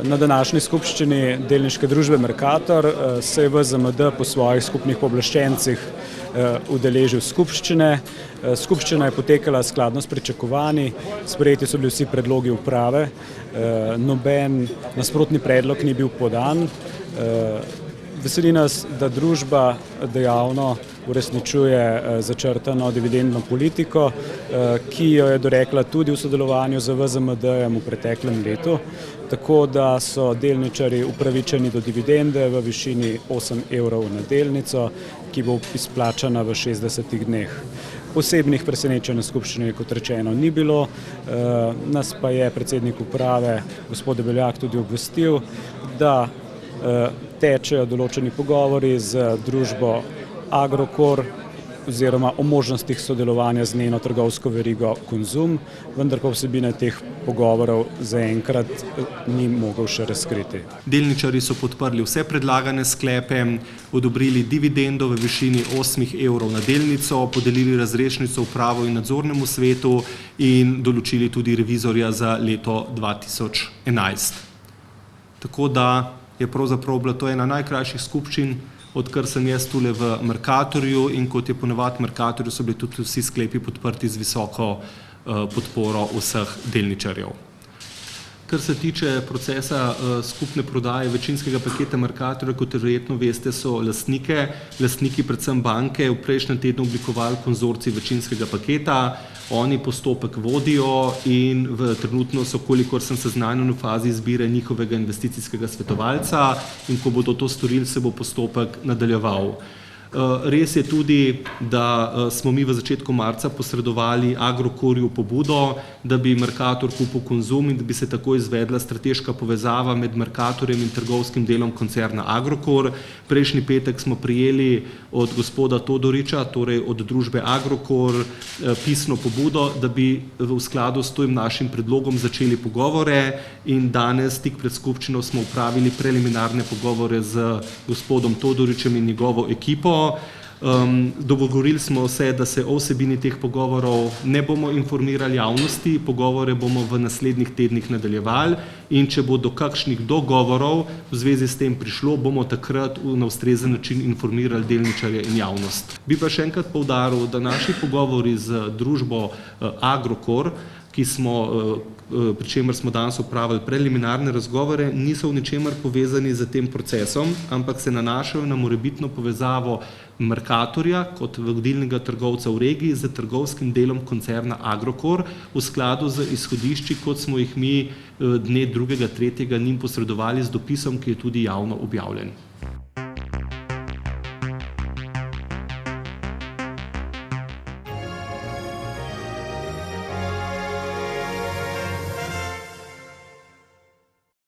Na današnji skupščini delniške družbe Mercator se je VZMD po svojih skupnih pooblaščencih udeležil skupščine. Skupščina je potekala skladno s pričakovanji, sprejeti so bili vsi predlogi uprave, noben nasprotni predlog ni bil podan. Veseli nas, da družba dejavno uresničuje začrtano dividendno politiko, ki jo je dorekla tudi v sodelovanju z VZMD-jem v preteklem letu, tako da so delničarji upravičeni do dividende v višini 8 evrov na delnico, ki bo izplačana v 60 dneh. Posebnih presenečenj na skupščini, kot rečeno, ni bilo, nas pa je predsednik uprave, gospod Debeljak, tudi obvestil, da tečejo določeni pogovori z družbo Agrokor oziroma o možnostih sodelovanja z njeno trgovsko verigo Konzum, vendar pa vsebine teh pogovorov zaenkrat ni mogel še razkriti. Delničarji so podprli vse predlagane sklepe, odobrili dividendo v višini 8 evrov na delnico, podelili razrešnico upravo in nadzornemu svetu in določili tudi revizorja za leto 2011. Tako da je pravzaprav bila to ena najkrajših skupščin, odkar sem jaz tule v Mercatorju, in kot je ponavadi Mercatorju, so bili tudi vsi sklepi podprti z visoko podporo vseh delničarjev. Kar se tiče procesa skupne prodaje večinskega paketa Mercatorja, kot verjetno veste, so lastniki predvsem banke v prejšnjem tednu oblikovali konzorcij večinskega paketa. Oni postopek vodijo in trenutno so, kolikor sem seznanjen, v fazi izbire njihovega investicijskega svetovalca, in ko bodo to storili, se bo postopek nadaljeval. Res je tudi, da smo mi v začetku marca posredovali Agrokorju pobudo, da bi Mercator kupil Konzum in da bi se tako izvedla strateška povezava med Mercatorjem in trgovskim delom koncerna Agrokor. Prejšnji petek smo prejeli od gospoda Todoriča, torej od družbe Agrokor, pisno pobudo, da bi v skladu s tem našim predlogom začeli pogovore, in danes, tik pred skupščino, smo opravili preliminarne pogovore z gospodom Todoričem in njegovo ekipo. Dogovorili smo se, da se o vsebini teh pogovorov ne bomo informirali javnosti, pogovore bomo v naslednjih tednih nadaljevali, in če bo do kakšnih dogovorov v zvezi s tem prišlo, bomo takrat na ustrezen način informirali delničarje in javnost. Bi pa še enkrat poudaril, da naši pogovori z družbo Agrokor, pri čemer smo danes opravili preliminarne razgovore, niso v ničemer povezani z tem procesom, ampak se nanašajo na morebitno povezavo Mercatorja kot vodilnega trgovca v regiji z trgovskim delom koncerna Agrokor v skladu z izhodišči, kot smo jih mi dne 2. 3. njim posredovali z dopisom, ki je tudi javno objavljen.